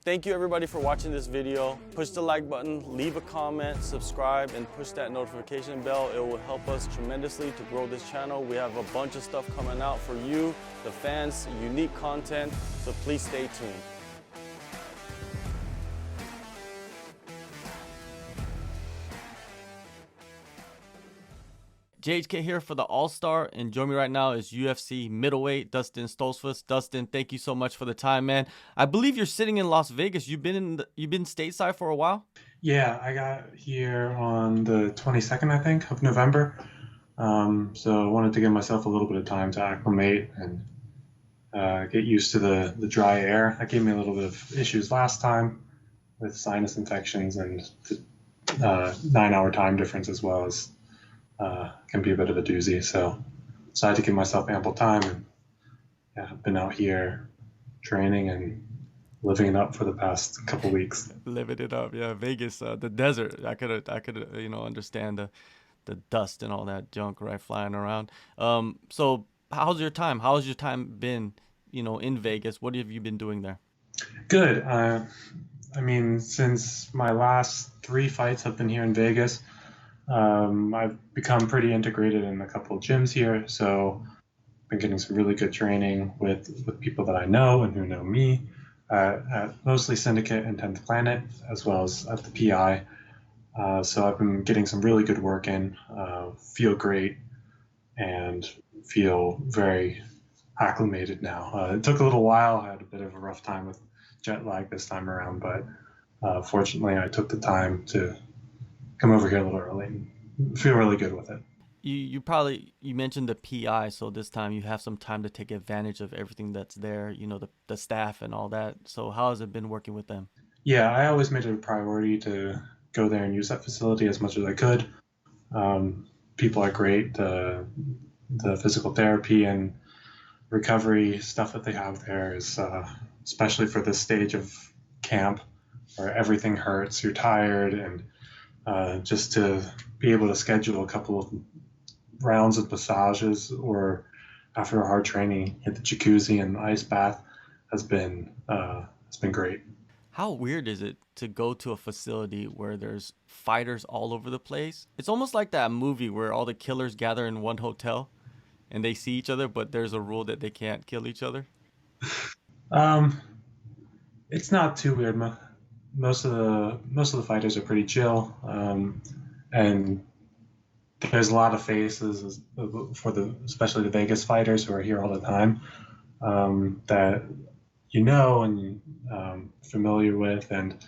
Thank you everybody for watching this video. Push the like button, leave a comment, subscribe, and push that notification bell. It will help us tremendously to grow this channel. We have a bunch of stuff coming out for you, the fans, unique content, so please stay tuned. JHK here for the All-Star, and joining me right now is UFC middleweight Dustin Stoltzfus. Dustin, thank you so much for the time, man. I believe you're sitting in Las Vegas. You've been stateside for a while? Yeah, I got here on the 22nd, I think, of November. So I wanted to give myself a little bit of time to acclimate and get used to the dry air. That gave me a little bit of issues last time with sinus infections and the 9-hour time difference as well as can be a bit of a doozy. So decided to give myself ample time, and yeah, I've been out here training and living it up for the past couple weeks. Living it up, yeah. Vegas, the desert. I could understand the dust and all that junk, right, flying around. So how's your time? How's your time been, in Vegas? What have you been doing there? Good. I mean, since my last 3 fights have been here in Vegas, I've become pretty integrated in a couple of gyms here. So I've been getting some really good training with people that I know and who know me at mostly Syndicate and 10th Planet, as well as at the PI. So I've been getting some really good work in, feel great, and feel very acclimated now. It took a little while. I had a bit of a rough time with jet lag this time around, but fortunately I took the time to come over here a little early and feel really good with it. You mentioned the PI, so this time you have some time to take advantage of everything that's there, the staff and all that. So how has it been working with them? Yeah, I always made it a priority to go there and use that facility as much as I could. People are great. The physical therapy and recovery stuff that they have there is, especially for this stage of camp where everything hurts, you're tired, and just to be able to schedule a couple of rounds of massages or after a hard training, hit the jacuzzi and the ice bath has been great. How weird is it to go to a facility where there's fighters all over the place? It's almost like that movie where all the killers gather in one hotel and they see each other, but there's a rule that they can't kill each other. Um, it's not too weird. Most of the fighters are pretty chill, and there's a lot of faces for especially the Vegas fighters who are here all the time, that and familiar with, and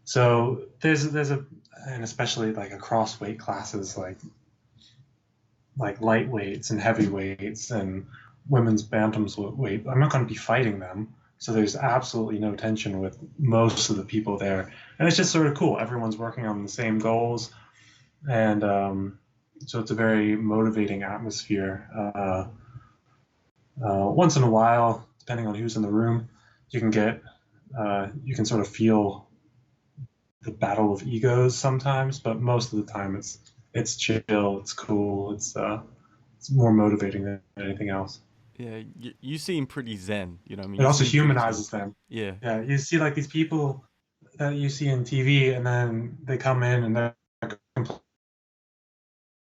so and especially like across weight classes like lightweights and heavyweights and women's bantamweight. I'm not going to be fighting them, so there's absolutely no tension with most of the people there, and it's just sort of cool. Everyone's working on the same goals, and so it's a very motivating atmosphere. Once in a while, depending on who's in the room, you can sort of feel the battle of egos sometimes, but most of the time it's chill, it's cool, it's more motivating than anything else. Yeah, you seem pretty zen, I mean? It You also seem pretty chill. humanizes them. Yeah. Yeah, you see like these people that you see in TV, and then they come in and they're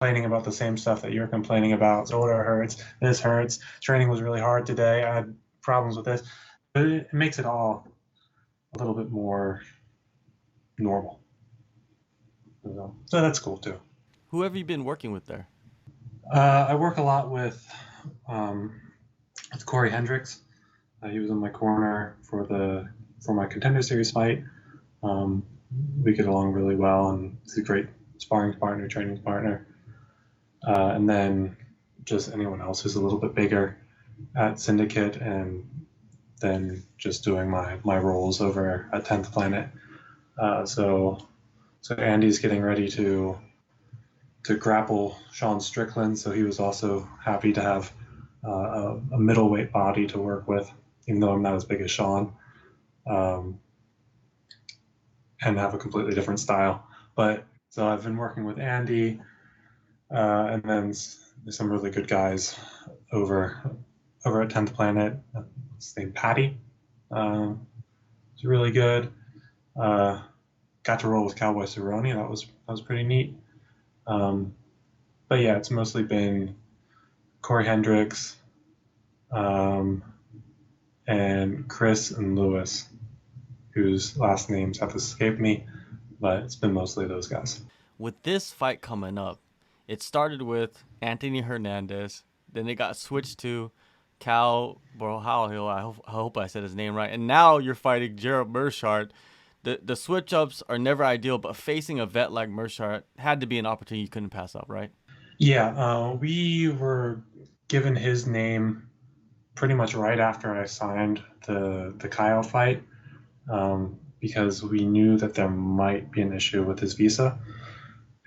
complaining about the same stuff that you're complaining about. Shoulder hurts, this hurts, training was really hard today, I had problems with this. But it makes it all a little bit more normal. So that's cool too. Who have you been working with there? I work a lot with Corey Hendricks. He was in my corner for my Contender Series fight. We get along really well, and he's a great sparring partner, training partner. And then just anyone else who's a little bit bigger at Syndicate, and then just doing my roles over at 10th Planet. So Andy's getting ready to grapple Sean Strickland, so he was also happy to have a middleweight body to work with, even though I'm not as big as Sean, and have a completely different style. But so I've been working with Andy, and then there's some really good guys over at 10th Planet. His name Patty. He's really good. Got to roll with Cowboy Cerrone. That was pretty neat. But yeah, it's mostly been Corey Hendricks, and Chris and Lewis, whose last names have escaped me, but it's been mostly those guys. With this fight coming up, it started with Anthony Hernandez, then it got switched to Cal Borjalho. I hope I said his name right. And now you're fighting Gerald Meerschaert. The switch ups are never ideal, but facing a vet like Meerschaert had to be an opportunity you couldn't pass up, right? Yeah, we were given his name pretty much right after I signed the Kyle fight, because we knew that there might be an issue with his visa,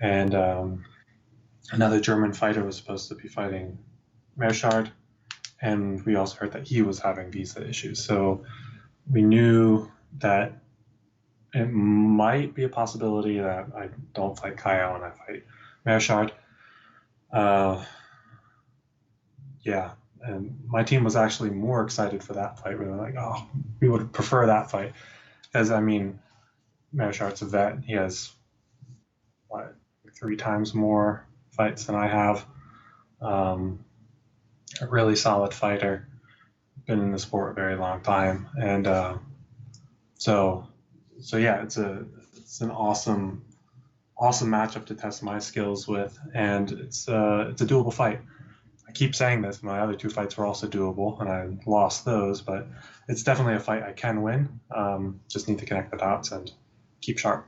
and another German fighter was supposed to be fighting Meerschaert, and we also heard that he was having visa issues. So we knew that it might be a possibility that I don't fight Kyle and I fight Meerschaert. Yeah, and my team was actually more excited for that fight. We were like, oh, we would prefer that fight. Because, I mean, Meerschaert's a vet. He has, what, 3 times more fights than I have. A really solid fighter. Been in the sport a very long time. And so yeah, it's an awesome matchup to test my skills with. And it's a doable fight. I keep saying this. My other 2 fights were also doable, and I lost those. But it's definitely a fight I can win. Just need to connect the dots and keep sharp.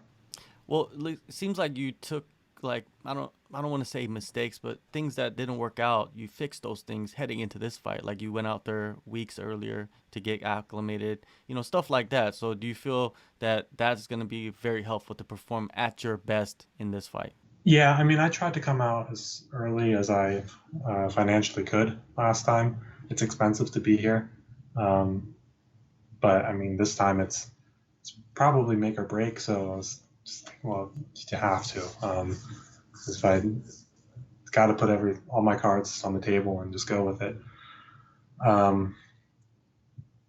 Well, it seems like you took, like, I don't want to say mistakes, but things that didn't work out, you fixed those things heading into this fight. Like you went out there weeks earlier to get acclimated, stuff like that. So do you feel that that's going to be very helpful to perform at your best in this fight? Yeah, I mean, I tried to come out as early as I financially could last time. It's expensive to be here, but I mean, this time it's probably make or break. So I was just like, well, you have to. If I got to put all my cards on the table and just go with it.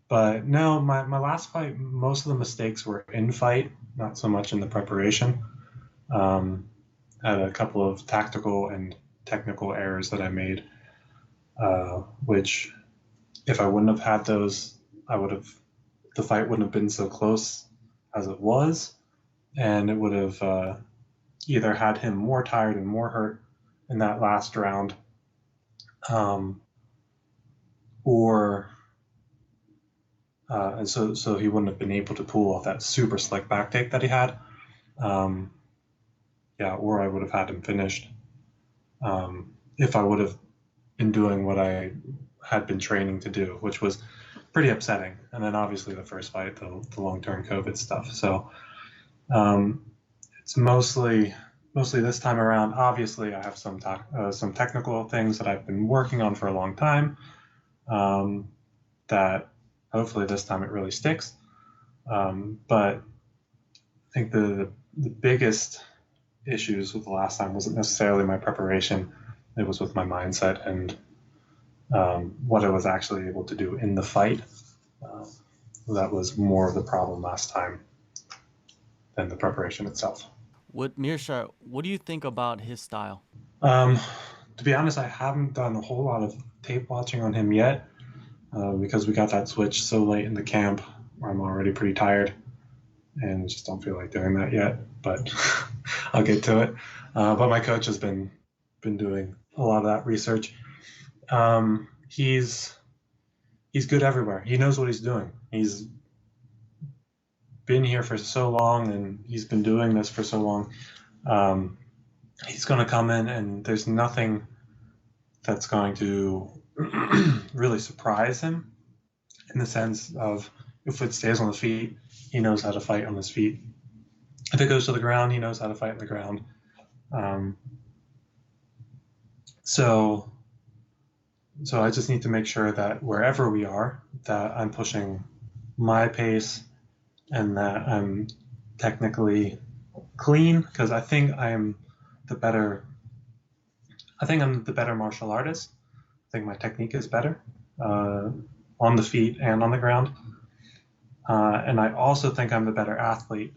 But no, my last fight, most of the mistakes were in fight, not so much in the preparation. Had a couple of tactical and technical errors that I made, which if I wouldn't have had those, the fight wouldn't have been so close as it was, and it would have either had him more tired and more hurt in that last round, or and so he wouldn't have been able to pull off that super slick back take that he had. Yeah, or I would have had him finished if I would have been doing what I had been training to do, which was pretty upsetting. And then obviously the first fight, the long-term COVID stuff. So it's mostly this time around. Obviously, I have some technical things that I've been working on for a long time, that hopefully this time it really sticks. But I think the biggest issues with the last time wasn't necessarily my preparation. It was with my mindset and what I was actually able to do in the fight. That was more of the problem last time than the preparation itself. With Meerschaert, what do you think about his style? To be honest, I haven't done a whole lot of tape watching on him yet, because we got that switch so late in the camp where I'm already pretty tired and just don't feel like doing that yet, but I'll get to it. But my coach has been doing a lot of that research. He's good everywhere. He knows what he's doing. He's been here for so long and he's been doing this for so long. He's going to come in and there's nothing that's going to really surprise him, in the sense of if it stays on the feet, he knows how to fight on his feet. If it goes to the ground, he knows how to fight on the ground. So I just need to make sure that wherever we are, that I'm pushing my pace and that I'm technically clean, because I think I'm the better martial artist. I think my technique is better on the feet and on the ground. And I also think I'm the better athlete,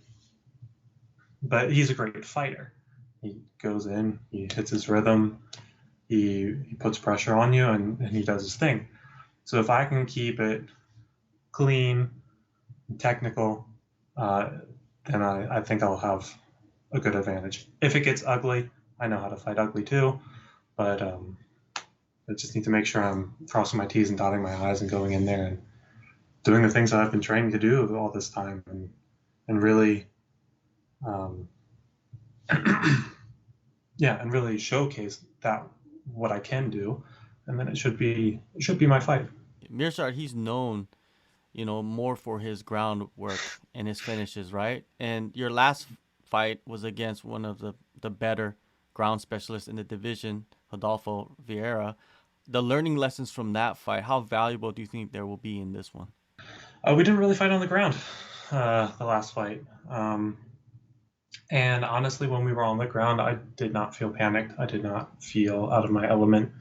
but he's a great fighter. He goes in, he hits his rhythm, he puts pressure on you, and he does his thing. So if I can keep it clean, technical, uh, then I think I'll have a good advantage. If it gets ugly, I know how to fight ugly too, but I just need to make sure I'm crossing my T's and dotting my I's and going in there and doing the things that I've been training to do all this time, and really, um, yeah, and really showcase that what I can do, and then it should be my fight. Meerschaert, he's known, more for his groundwork and his finishes, right? And your last fight was against one of the better ground specialists in the division, Rodolfo Vieira. The learning lessons from that fight, how valuable do you think there will be in this one? We didn't really fight on the ground the last fight. And honestly, when we were on the ground, I did not feel panicked. I did not feel out of my element.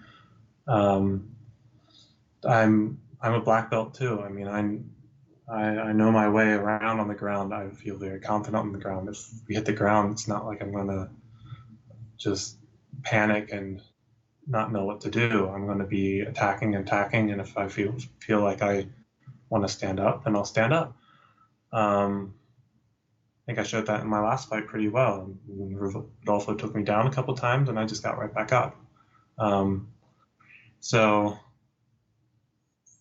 Um, I'm a black belt too. I mean, I know my way around on the ground. I feel very confident on the ground. If we hit the ground, it's not like I'm gonna just panic and not know what to do. I'm going to be attacking, and if I feel like I want to stand up, then I'll stand up. I think I showed that in my last fight pretty well. Rodolfo took me down a couple times, and I just got right back up. Um, so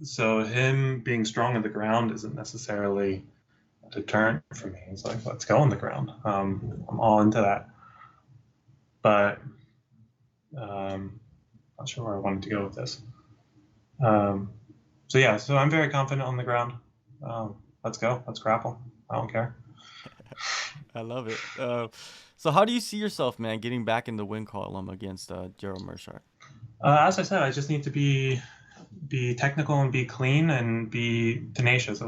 him being strong on the ground isn't necessarily a deterrent for me. It's like, let's go on the ground. I'm all into that. But not sure where I wanted to go with this. So I'm very confident on the ground. Let's go. Let's grapple. I don't care. I love it. So how do you see yourself, man, getting back in the win column against Gerald Meerschaert? As I said, I just need to be technical and be clean and be tenacious. I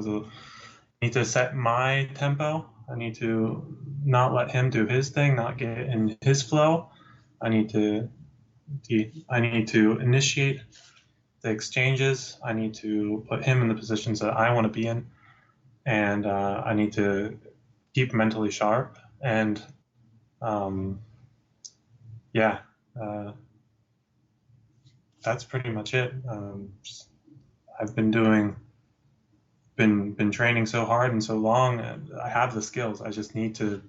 need to set my tempo. I need to not let him do his thing, not get in his flow. I need to initiate the exchanges. I need to put him in the positions that I want to be in, and I need to keep mentally sharp. And yeah, that's pretty much it. I've been training so hard and so long. And I have the skills. I just need to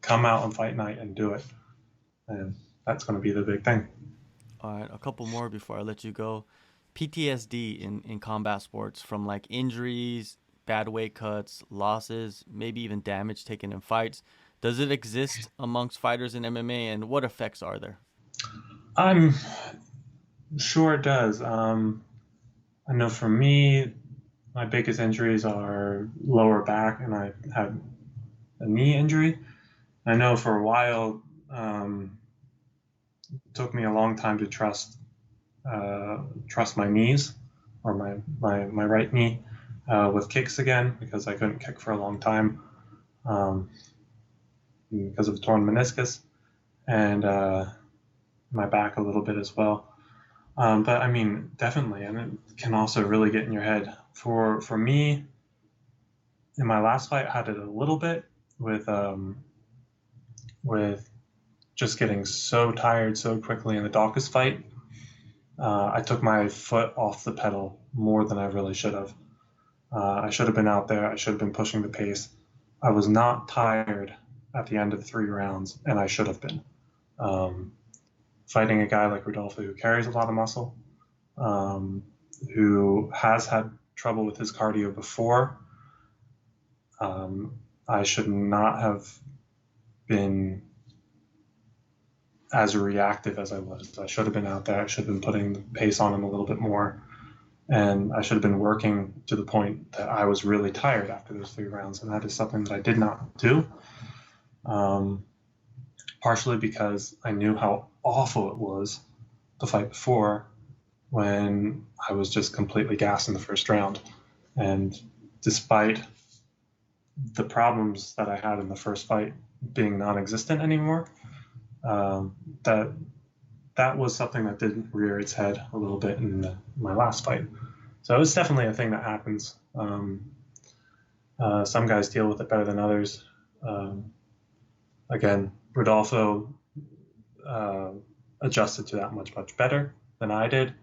come out on fight night and do it, and that's going to be the big thing. All right, a couple more before I let you go. PTSD in combat sports from like injuries, bad weight cuts, losses, maybe even damage taken in fights. Does it exist amongst fighters in MMA, and what effects are there? I'm sure it does. I know for me, my biggest injuries are lower back, and I had a knee injury. I know for a while, it took me a long time to trust my knees, or my right knee, with kicks again, because I couldn't kick for a long time, because of a torn meniscus, and my back a little bit as well. But I mean, definitely, and it can also really get in your head. For me, in my last fight, I had it a little bit with just getting so tired so quickly in the Dawkins fight. I took my foot off the pedal more than I really should have. I should have been out there. I should have been pushing the pace. I was not tired at the end of 3 rounds, and I should have been. Fighting a guy like Rodolfo, who carries a lot of muscle, who has had trouble with his cardio before, I should not have been as reactive as I was. I should have been out there. I should have been putting the pace on him a little bit more. And I should have been working to the point that I was really tired after those 3 rounds. And that is something that I did not do. Partially because I knew how awful it was the fight before, when I was just completely gassed in the first round. And despite the problems that I had in the first fight being non-existent anymore, that was something that did rear its head a little bit in my last fight. So it's definitely a thing that happens. Some guys deal with it better than others. Again, Rodolfo adjusted to that much better than I did,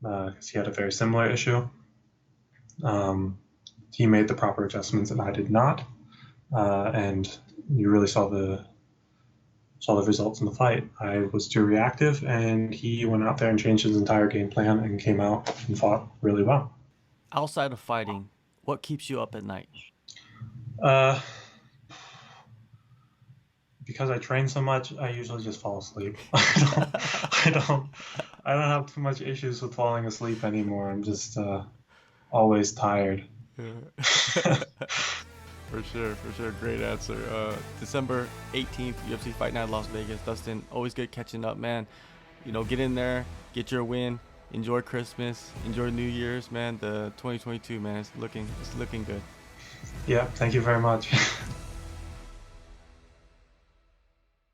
because he had a very similar issue. He made the proper adjustments and I did not, and you really saw the results in the fight. I was too reactive, and he went out there and changed his entire game plan and came out and fought really well. Outside of fighting, what keeps you up at night? Because I train so much, I usually just fall asleep. I don't have too much issues with falling asleep anymore. I'm just always tired. For sure. Great answer. December 18th, UFC Fight Night, Las Vegas. Dustin, always good catching up, man. You know, get in there, get your win, enjoy Christmas, enjoy New Year's, man. The 2022, man, it's looking good. Yeah, thank you very much.